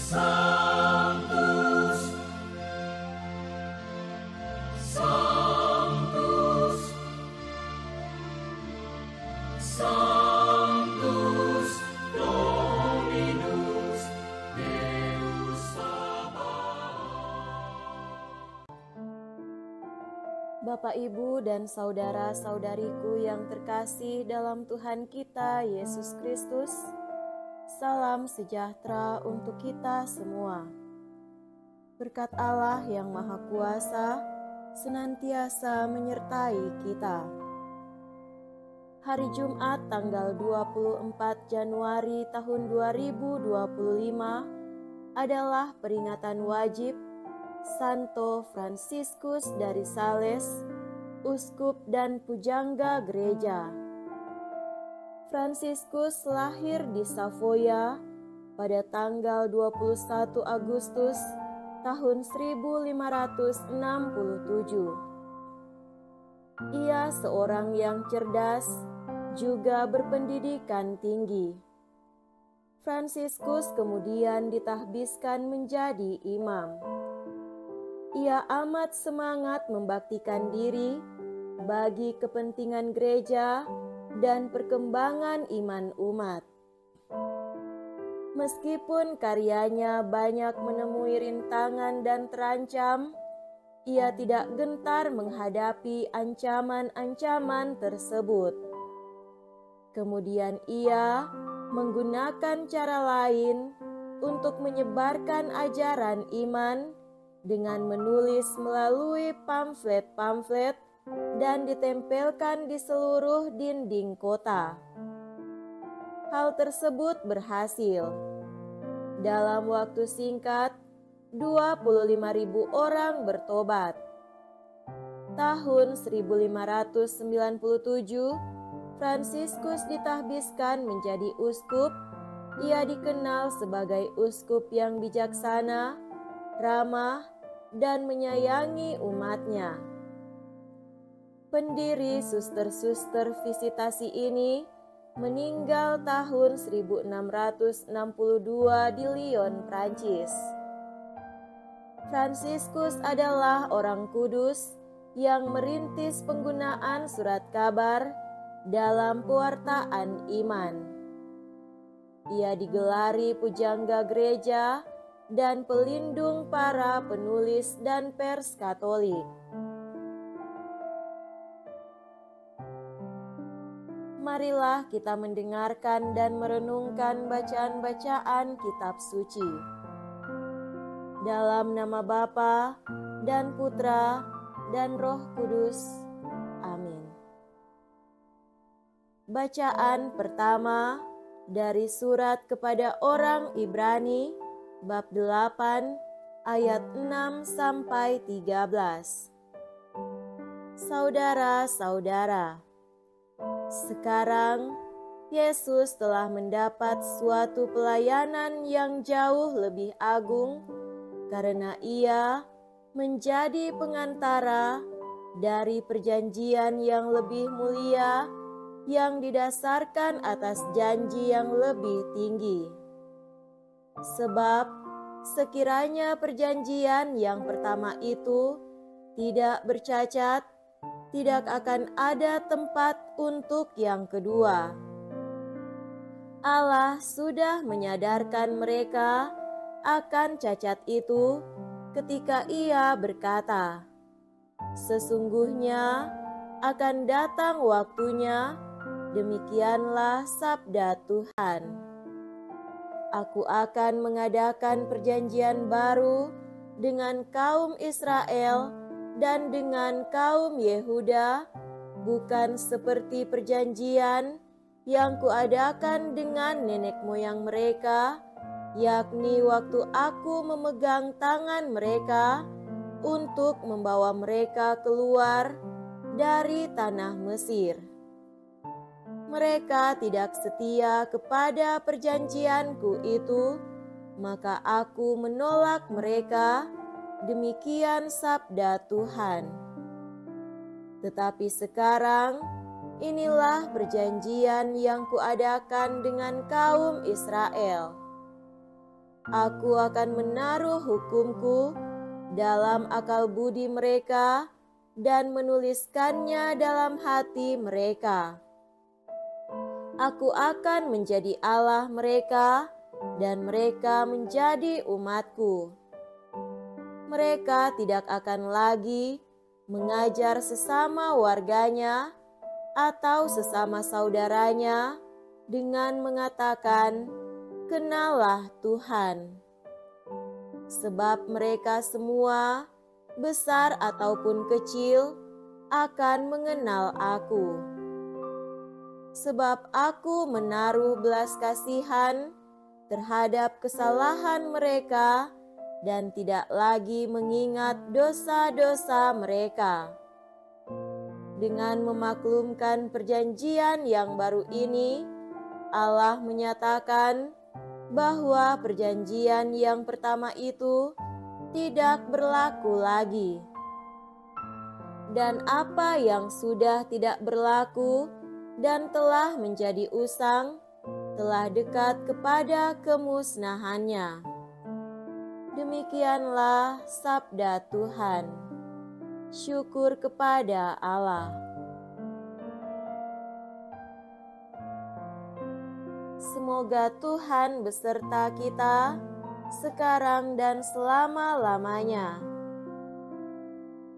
Sanctus, Sanctus, Sanctus Dominus Deus Sabaoth. Bapak, Ibu, dan saudara-saudariku yang terkasih dalam Tuhan kita Yesus Kristus, salam sejahtera untuk kita semua. Berkat Allah yang Maha Kuasa senantiasa menyertai kita. Hari Jumat tanggal 24 Januari tahun 2025 adalah peringatan wajib Santo Fransiskus dari Sales, Uskup dan Pujangga Gereja. Fransiskus lahir di Savoia pada tanggal 21 Agustus tahun 1567. Ia seorang yang cerdas, juga berpendidikan tinggi. Fransiskus kemudian ditahbiskan menjadi imam. Ia amat semangat membaktikan diri bagi kepentingan gereja dan perkembangan iman umat. Meskipun karyanya banyak menemui rintangan dan terancam, ia tidak gentar menghadapi ancaman-ancaman tersebut. Kemudian ia menggunakan cara lain untuk menyebarkan ajaran iman dengan menulis melalui pamflet-pamflet dan ditempelkan di seluruh dinding kota. Hal tersebut berhasil. Dalam waktu singkat, 25.000 orang bertobat. Tahun 1597, Fransiskus ditahbiskan menjadi uskup. Ia dikenal sebagai uskup yang bijaksana, ramah, dan menyayangi umatnya. Pendiri suster-suster visitasi ini meninggal tahun 1662 di Lyon, Prancis. Fransiskus adalah orang kudus yang merintis penggunaan surat kabar dalam pewartaan iman. Ia digelari pujangga gereja dan pelindung para penulis dan pers Katolik. Marilah kita mendengarkan dan merenungkan bacaan-bacaan kitab suci. Dalam nama Bapa dan Putra dan Roh Kudus. Amin. Bacaan pertama dari surat kepada orang Ibrani, bab 8, ayat 6 sampai 13. Saudara-saudara, sekarang Yesus telah mendapat suatu pelayanan yang jauh lebih agung karena Ia menjadi pengantara dari perjanjian yang lebih mulia yang didasarkan atas janji yang lebih tinggi. Sebab sekiranya perjanjian yang pertama itu tidak bercacat, tidak akan ada tempat untuk yang kedua. Allah sudah menyadarkan mereka akan cacat itu ketika Ia berkata, "Sesungguhnya akan datang waktunya, demikianlah sabda Tuhan. Aku akan mengadakan perjanjian baru dengan kaum Israel dan dengan kaum Yehuda, bukan seperti perjanjian yang kuadakan dengan nenek moyang mereka, yakni waktu aku memegang tangan mereka untuk membawa mereka keluar dari tanah Mesir. Mereka tidak setia kepada perjanjianku itu, maka aku menolak mereka." Demikian sabda Tuhan. Tetapi sekarang, inilah perjanjian yang kuadakan dengan kaum Israel. Aku akan menaruh hukum-Ku dalam akal budi mereka dan menuliskannya dalam hati mereka. Aku akan menjadi Allah mereka dan mereka menjadi umat-Ku. Mereka tidak akan lagi mengajar sesama warganya atau sesama saudaranya dengan mengatakan, "Kenallah Tuhan." Sebab mereka semua, besar ataupun kecil, akan mengenal Aku. Sebab Aku menaruh belas kasihan terhadap kesalahan mereka dan tidak lagi mengingat dosa-dosa mereka. Dengan memaklumkan perjanjian yang baru ini, Allah menyatakan bahwa perjanjian yang pertama itu tidak berlaku lagi. Dan apa yang sudah tidak berlaku dan telah menjadi usang, telah dekat kepada kemusnahannya. Demikianlah sabda Tuhan. Syukur kepada Allah. Semoga Tuhan beserta kita sekarang dan selama-lamanya.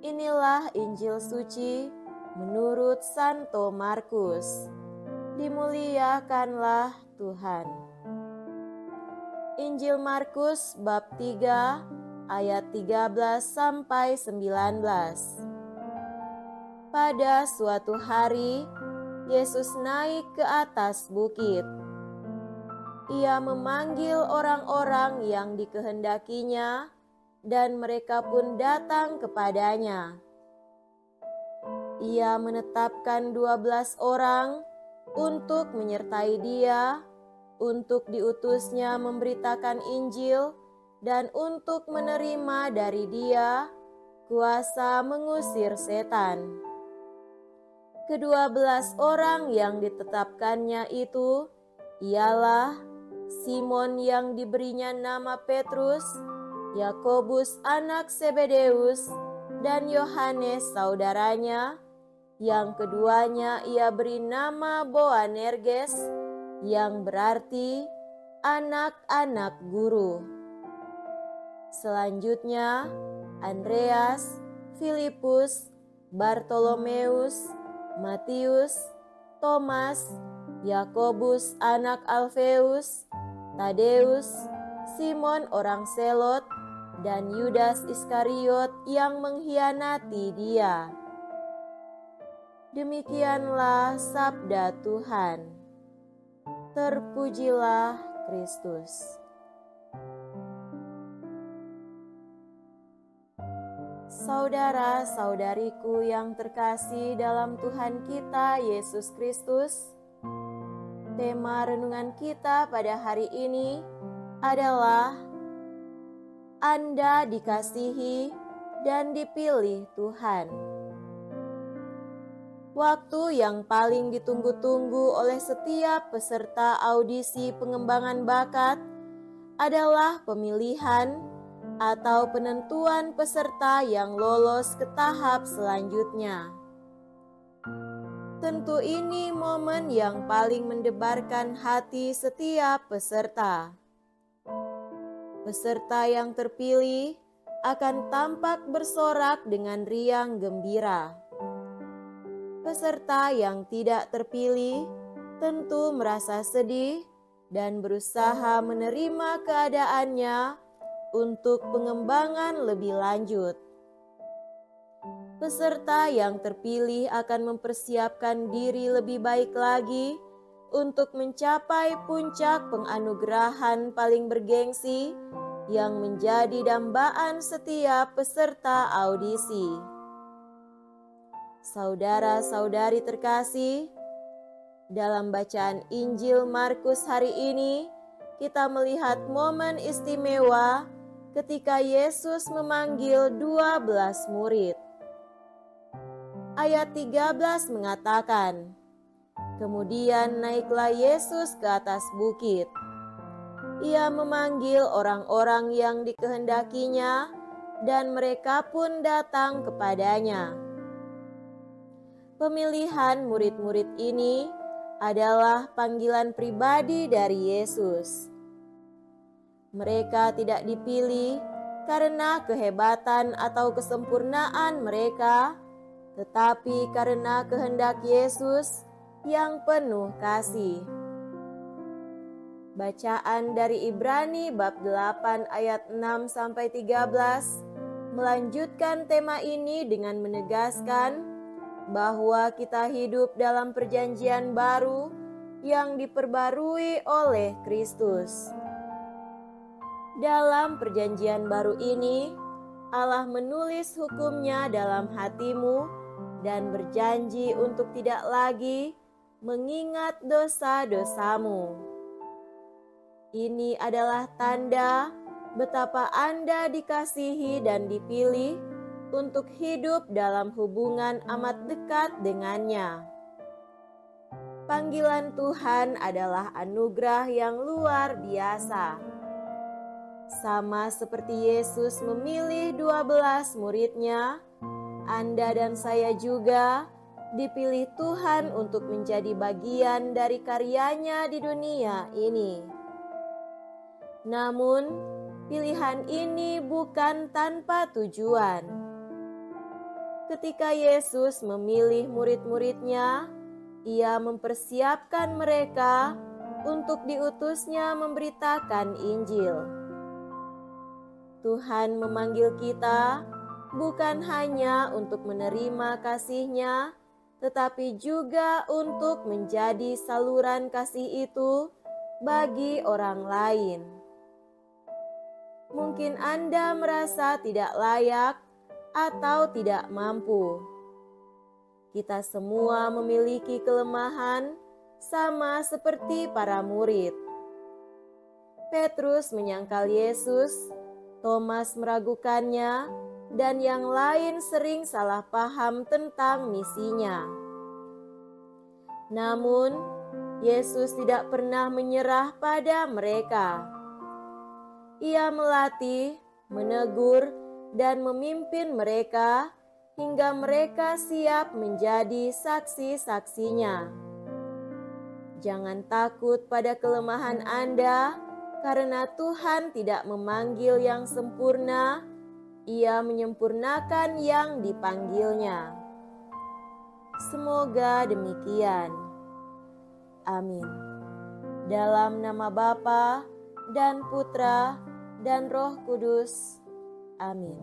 Inilah Injil suci menurut Santo Markus. Dimuliakanlah Tuhan. Injil Markus bab 3 ayat 13 sampai 19. Pada suatu hari, Yesus naik ke atas bukit. Ia memanggil orang-orang yang dikehendakinya, dan mereka pun datang kepadanya. Ia menetapkan 12 orang untuk menyertai dia, untuk diutusnya memberitakan Injil, dan untuk menerima dari dia kuasa mengusir setan. Ke-12 orang yang ditetapkannya itu ialah Simon yang diberinya nama Petrus, Yakobus anak Zebedeus, dan Yohanes saudaranya, yang keduanya ia beri nama Boanerges, yang berarti anak-anak guru. Selanjutnya, Andreas, Filipus, Bartolomeus, Matius, Thomas, Yakobus anak Alfeus, Tadeus, Simon orang Selot, dan Yudas Iskariot yang mengkhianati dia. Demikianlah sabda Tuhan. Terpujilah Kristus. Saudara-saudariku yang terkasih dalam Tuhan kita Yesus Kristus, tema renungan kita pada hari ini adalah Anda dikasihi dan dipilih Tuhan. Waktu yang paling ditunggu-tunggu oleh setiap peserta audisi pengembangan bakat adalah pemilihan atau penentuan peserta yang lolos ke tahap selanjutnya. Tentu ini momen yang paling mendebarkan hati setiap peserta. Peserta yang terpilih akan tampak bersorak dengan riang gembira. Peserta yang tidak terpilih tentu merasa sedih dan berusaha menerima keadaannya untuk pengembangan lebih lanjut. Peserta yang terpilih akan mempersiapkan diri lebih baik lagi untuk mencapai puncak penganugerahan paling bergengsi yang menjadi dambaan setiap peserta audisi. Saudara-saudari terkasih, dalam bacaan Injil Markus hari ini, kita melihat momen istimewa ketika Yesus memanggil 12 murid. Ayat 13 mengatakan, "Kemudian naiklah Yesus ke atas bukit. Ia memanggil orang-orang yang dikehendakinya, dan mereka pun datang kepadanya. Pemilihan murid-murid ini adalah panggilan pribadi dari Yesus. Mereka tidak dipilih karena kehebatan atau kesempurnaan mereka, tetapi karena kehendak Yesus yang penuh kasih. Bacaan dari Ibrani bab 8 ayat 6-13 melanjutkan tema ini dengan menegaskan bahwa kita hidup dalam perjanjian baru yang diperbarui oleh Kristus. Dalam perjanjian baru ini, Allah menulis hukum-Nya dalam hatimu dan berjanji untuk tidak lagi mengingat dosa-dosamu. Ini adalah tanda betapa Anda dikasihi dan dipilih untuk hidup dalam hubungan amat dekat dengannya. Panggilan Tuhan adalah anugerah yang luar biasa. Sama seperti Yesus memilih 12 murid-Nya, Anda dan saya juga dipilih Tuhan untuk menjadi bagian dari karyanya di dunia ini. Namun, pilihan ini bukan tanpa tujuan. Ketika Yesus memilih murid-murid-Nya, Ia mempersiapkan mereka untuk diutus-Nya memberitakan Injil. Tuhan memanggil kita bukan hanya untuk menerima kasih-Nya, tetapi juga untuk menjadi saluran kasih itu bagi orang lain. Mungkin Anda merasa tidak layak atau tidak mampu. Kita semua memiliki kelemahan sama seperti para murid. Petrus menyangkal Yesus, Thomas meragukannya, dan yang lain sering salah paham tentang misinya. Namun, Yesus tidak pernah menyerah pada mereka. Ia melatih, menegur, dan memimpin mereka hingga mereka siap menjadi saksi-saksinya. Jangan takut pada kelemahan Anda, karena Tuhan tidak memanggil yang sempurna, Ia menyempurnakan yang dipanggilnya. Semoga demikian. Amin. Dalam nama Bapa dan Putra dan Roh Kudus. Amin.